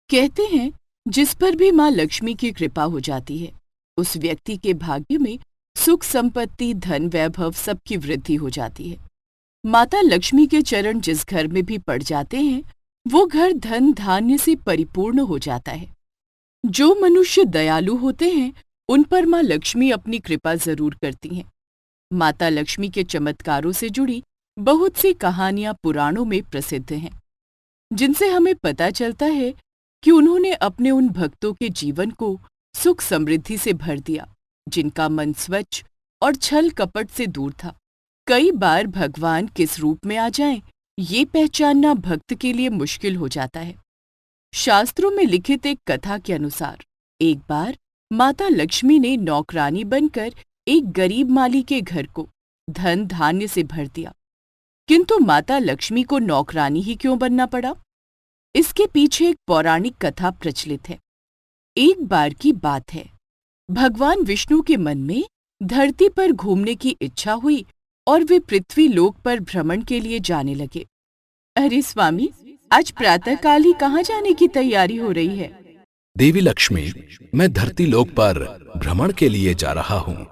कहते हैं जिस पर भी माँ लक्ष्मी की कृपा हो जाती है उस व्यक्ति के भाग्य में सुख संपत्ति धन वैभव सबकी वृद्धि हो जाती है। माता लक्ष्मी के चरण जिस घर में भी पड़ जाते हैं वो घर धन धान्य से परिपूर्ण हो जाता है। जो मनुष्य दयालु होते हैं उन पर माँ लक्ष्मी अपनी कृपा जरूर करती हैं। माता लक्ष्मी के चमत्कारों से जुड़ी बहुत सी कहानियां पुराणों में प्रसिद्ध हैं, जिनसे हमें पता चलता है कि उन्होंने अपने उन भक्तों के जीवन को सुख समृद्धि से भर दिया जिनका मन स्वच्छ और छल कपट से दूर था। कई बार भगवान किस रूप में आ जाएं, ये पहचानना भक्त के लिए मुश्किल हो जाता है। शास्त्रों में लिखित एक कथा के अनुसार एक बार माता लक्ष्मी ने नौकरानी बनकर एक गरीब माली के घर को धन धान्य से भर दिया, किंतु माता लक्ष्मी को नौकरानी ही क्यों बनना पड़ा? इसके पीछे एक पौराणिक कथा प्रचलित है। एक बार की बात है, भगवान विष्णु के मन में धरती पर घूमने की इच्छा हुई और वे पृथ्वी लोक पर भ्रमण के लिए जाने लगे। अरे स्वामी, आज प्रातःकाल ही कहाँ जाने की तैयारी हो रही है? देवी लक्ष्मी, मैं धरती लोक पर भ्रमण के लिए जा रहा हूँ।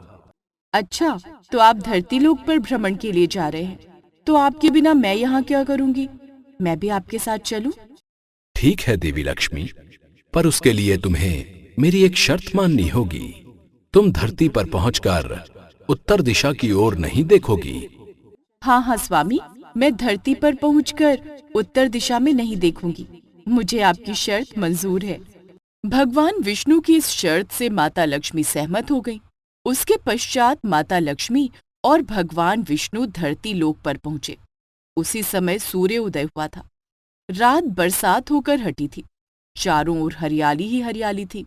अच्छा, तो आप धरती लोक पर भ्रमण के लिए जा रहे हैं, तो आपके बिना मैं यहाँ क्या करूँगी? मैं भी आपके साथ चलूं? ठीक है देवी लक्ष्मी, पर उसके लिए तुम्हें मेरी एक शर्त माननी होगी। तुम धरती पर पहुंचकर उत्तर दिशा की ओर नहीं देखोगी। हाँ स्वामी, मैं धरती पर पहुंचकर उत्तर दिशा में नहीं देखूंगी। मुझे आपकी शर्त मंजूर है। भगवान विष्णु की इस शर्त से माता लक्ष्मी सहमत हो गईं। उसके पश्चात माता लक्ष्मी और भगवान विष्णु धरती लोक पर पहुंचे। उसी समय सूर्य उदय हुआ था। रात बरसात होकर हटी थी। चारों ओर हरियाली ही हरियाली थी।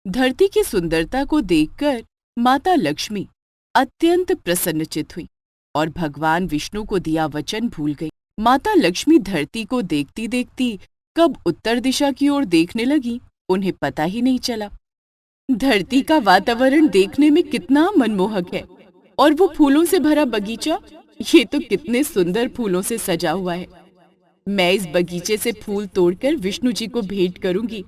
धरती की सुंदरता को देखकर माता लक्ष्मी अत्यंत प्रसन्नचित्त हुई और भगवान विष्णु को दिया वचन भूल गई। माता लक्ष्मी धरती को देखती देखती कब उत्तर दिशा की ओर देखने लगी, उन्हें पता ही नहीं चला। धरती का वातावरण देखने में कितना मनमोहक है, और वो फूलों से भरा बगीचा, ये तो कितने सुंदर फूलों से सजा हुआ है। मैं इस बगीचे से फूल तोड़कर विष्णु जी को भेंट करूंगी।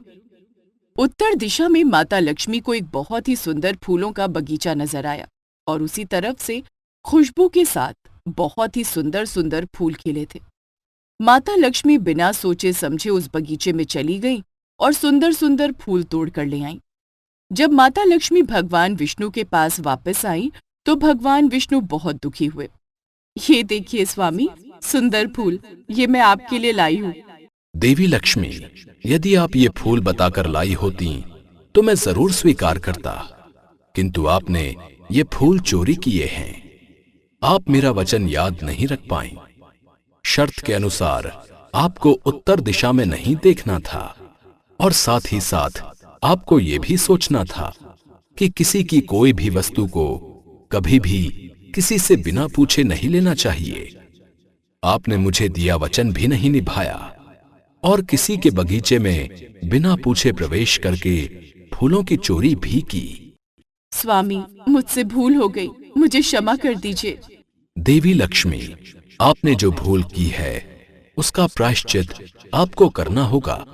उत्तर दिशा में माता लक्ष्मी को एक बहुत ही सुंदर फूलों का बगीचा नजर आया और उसी तरफ से खुशबू के साथ बहुत ही सुंदर सुंदर फूल खिले थे। माता लक्ष्मी बिना सोचे समझे उस बगीचे में चली गईं और सुंदर सुंदर फूल तोड़ कर ले आईं। जब माता लक्ष्मी भगवान विष्णु के पास वापस आईं तो भगवान विष्णु बहुत दुखी हुए। ये देखिए स्वामी, सुंदर फूल, ये मैं आपके लिए लाई हूँ। देवी लक्ष्मी, यदि आप ये फूल बताकर लाई होती तो मैं जरूर स्वीकार करता, किंतु आपने ये फूल चोरी किए हैं। आप मेरा वचन याद नहीं रख पाई। शर्त के अनुसार आपको उत्तर दिशा में नहीं देखना था, और साथ ही साथ आपको ये भी सोचना था कि किसी की कोई भी वस्तु को कभी भी किसी से बिना पूछे नहीं लेना चाहिए। आपने मुझे दिया वचन भी नहीं निभाया और किसी के बगीचे में बिना पूछे प्रवेश करके फूलों की चोरी भी की। स्वामी, मुझसे भूल हो गई, मुझे क्षमा कर दीजिए। देवी लक्ष्मी, आपने जो भूल की है उसका प्रायश्चित आपको करना होगा।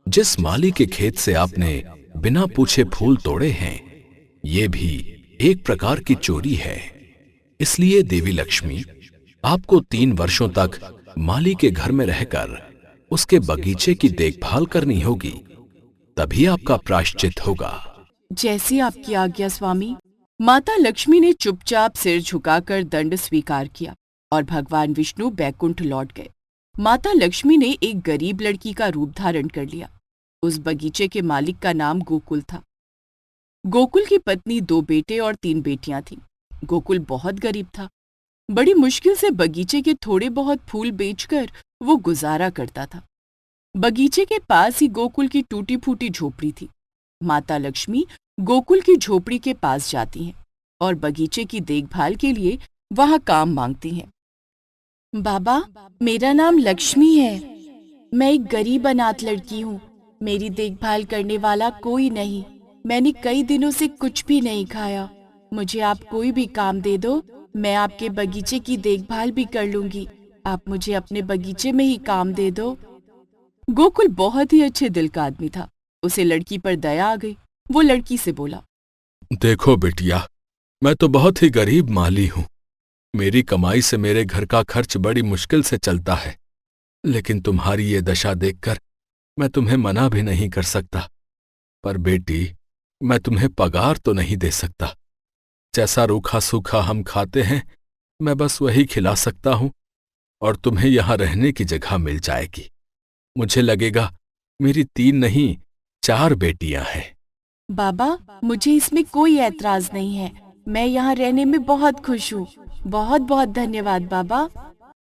जिस माली के खेत से आपने बिना पूछे फूल तोड़े हैं, ये भी एक प्रकार की चोरी है। इसलिए देवी लक्ष्मी, आपको 3 वर्षों तक माली के घर में रहकर उसके बगीचे की देखभाल करनी होगी, तभी आपका प्रायश्चित होगा। जैसी आपकी आज्ञा स्वामी। माता लक्ष्मी ने चुपचाप सिर झुकाकर दंड स्वीकार किया और भगवान विष्णु बैकुंठ लौट गए। माता लक्ष्मी ने एक गरीब लड़की का रूप धारण कर लिया। उस बगीचे के मालिक का नाम गोकुल था। गोकुल की पत्नी 2 बेटे और 3 बेटियां थीं। गोकुल बहुत गरीब था। बड़ी मुश्किल से बगीचे के थोड़े बहुत फूल बेचकर वो गुजारा करता था। बगीचे के पास ही गोकुल की टूटी फूटी झोपड़ी थी। माता लक्ष्मी गोकुल की झोपड़ी के पास जाती हैं और बगीचे की देखभाल के लिए वहां काम मांगती हैं। बाबा, मेरा नाम लक्ष्मी है। मैं एक गरीब अनाथ लड़की हूँ। मेरी देखभाल करने वाला कोई नहीं। मैंने कई दिनों से कुछ भी नहीं खाया। मुझे आप कोई भी काम दे दो, मैं आपके बगीचे की देखभाल भी कर लूंगी। आप मुझे अपने बगीचे में ही काम दे दो। गोकुल बहुत ही अच्छे दिल का आदमी था। उसे लड़की पर दया आ गई। वो लड़की से बोला, देखो बिटिया, मैं तो बहुत ही गरीब माली हूं। मेरी कमाई से मेरे घर का खर्च बड़ी मुश्किल से चलता है, लेकिन तुम्हारी ये दशा देखकर मैं तुम्हें मना भी नहीं कर सकता। पर बेटी, मैं तुम्हें पगार तो नहीं दे सकता। जैसा रूखा सूखा हम खाते हैं, मैं बस वही खिला सकता हूं, और तुम्हें यहां रहने की जगह मिल जाएगी। मुझे लगेगा मेरी 3 नहीं 4 बेटियां हैं। बाबा, मुझे इसमें कोई ऐतराज नहीं है। मैं यहाँ रहने में बहुत खुश हूँ। बहुत बहुत धन्यवाद बाबा।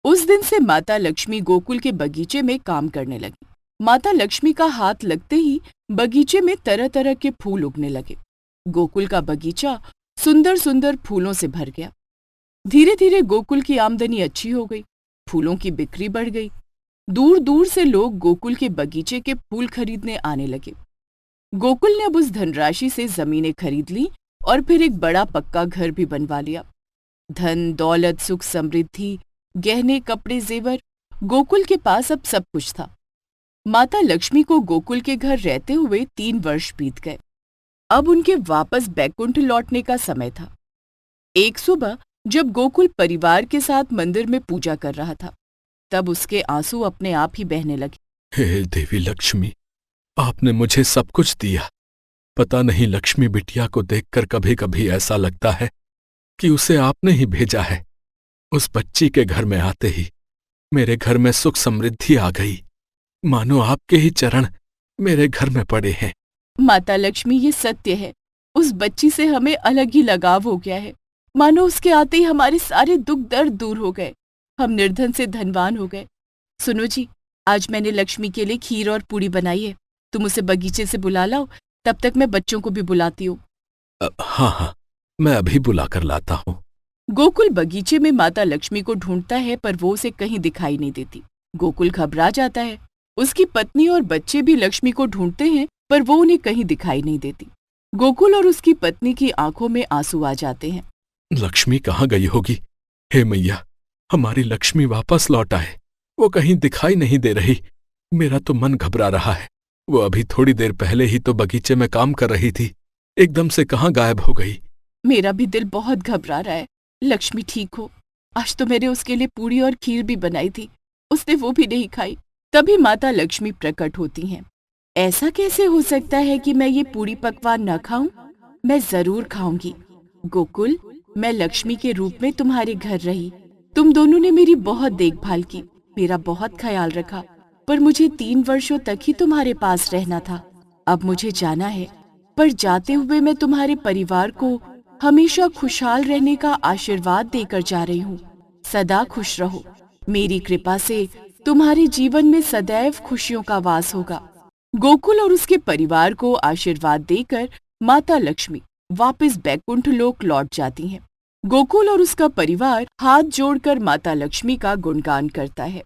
उस दिन से माता लक्ष्मी गोकुल के बगीचे में काम करने लगी। माता लक्ष्मी का हाथ लगते ही बगीचे में तरह तरह के फूल उगने लगे। गोकुल का बगीचा सुंदर सुंदर फूलों से भर गया। धीरे धीरे गोकुल की आमदनी अच्छी हो गई। फूलों की बिक्री बढ़ गई। दूर दूर से लोग गोकुल के बगीचे के फूल खरीदने आने लगे। गोकुल ने अब उस धनराशि से जमीनें खरीद ली और फिर एक बड़ा पक्का घर भी बनवा लिया। धन दौलत सुख समृद्धि गहने कपड़े जेवर, गोकुल के पास अब सब कुछ था। माता लक्ष्मी को गोकुल के घर रहते हुए 3 वर्ष बीत गए। अब उनके वापस बैकुंठ लौटने का समय था। एक सुबह जब गोकुल परिवार के साथ मंदिर में पूजा कर रहा था, तब उसके आंसू अपने आप ही बहने लगे। हे देवी लक्ष्मी, आपने मुझे सब कुछ दिया। पता नहीं लक्ष्मी बिटिया को देखकर कभी कभी ऐसा लगता है कि उसे आपने ही भेजा है। उस बच्ची के घर में आते ही मेरे घर में सुख समृद्धि आ गई, मानो आपके ही चरण मेरे घर में पड़े हैं। माता लक्ष्मी, ये सत्य है। उस बच्ची से हमें अलग ही लगाव हो गया है। मानो उसके आते ही हमारे सारे दुख दर्द दूर हो गए। हम निर्धन से धनवान हो गए। सुनो जी, आज मैंने लक्ष्मी के लिए खीर और पूड़ी बनाई है। तुम उसे बगीचे से बुला लाओ, तब तक मैं बच्चों को भी बुलाती हूँ। हाँ हाँ, मैं अभी बुला कर लाता हूँ। गोकुल बगीचे में माता लक्ष्मी को ढूंढता है, पर वो उसे कहीं दिखाई नहीं देती। गोकुल घबरा जाता है। उसकी पत्नी और बच्चे भी लक्ष्मी को ढूंढते हैं, पर वो उन्हें कहीं दिखाई नहीं देती। गोकुल और उसकी पत्नी की आंखों में आंसू आ जाते हैं। लक्ष्मी कहाँ गई होगी? हे मैया, हमारी लक्ष्मी वापस लौट आए। वो कहीं दिखाई नहीं दे रही। मेरा तो मन घबरा रहा है। वो अभी थोड़ी देर पहले ही तो बगीचे में काम कर रही थी, एकदम से कहाँ गायब हो गई? मेरा भी दिल बहुत घबरा रहा है। लक्ष्मी ठीक हो। आज तो मैंने उसके लिए पूड़ी और खीर भी बनाई थी, उसने वो भी नहीं खाई। तभी माता लक्ष्मी प्रकट होती हैं। ऐसा कैसे हो सकता है कि मैं ये पूड़ी पकवान न खाऊं? मैं जरूर खाऊंगी। गोकुल, मैं लक्ष्मी के रूप में तुम्हारे घर रही। तुम दोनों ने मेरी बहुत देखभाल की, मेरा बहुत ख्याल रखा, पर मुझे 3 वर्षों तक ही तुम्हारे पास रहना था। अब मुझे जाना है, पर जाते हुए मैं तुम्हारे परिवार को हमेशा खुशहाल रहने का आशीर्वाद देकर जा रही हूँ। सदा खुश रहो। मेरी कृपा से तुम्हारे जीवन में सदैव खुशियों का वास होगा। गोकुल और उसके परिवार को आशीर्वाद देकर माता लक्ष्मी वापस बैकुंठ लोक लौट जाती हैं। गोकुल और उसका परिवार हाथ जोड़कर माता लक्ष्मी का गुणगान करता है।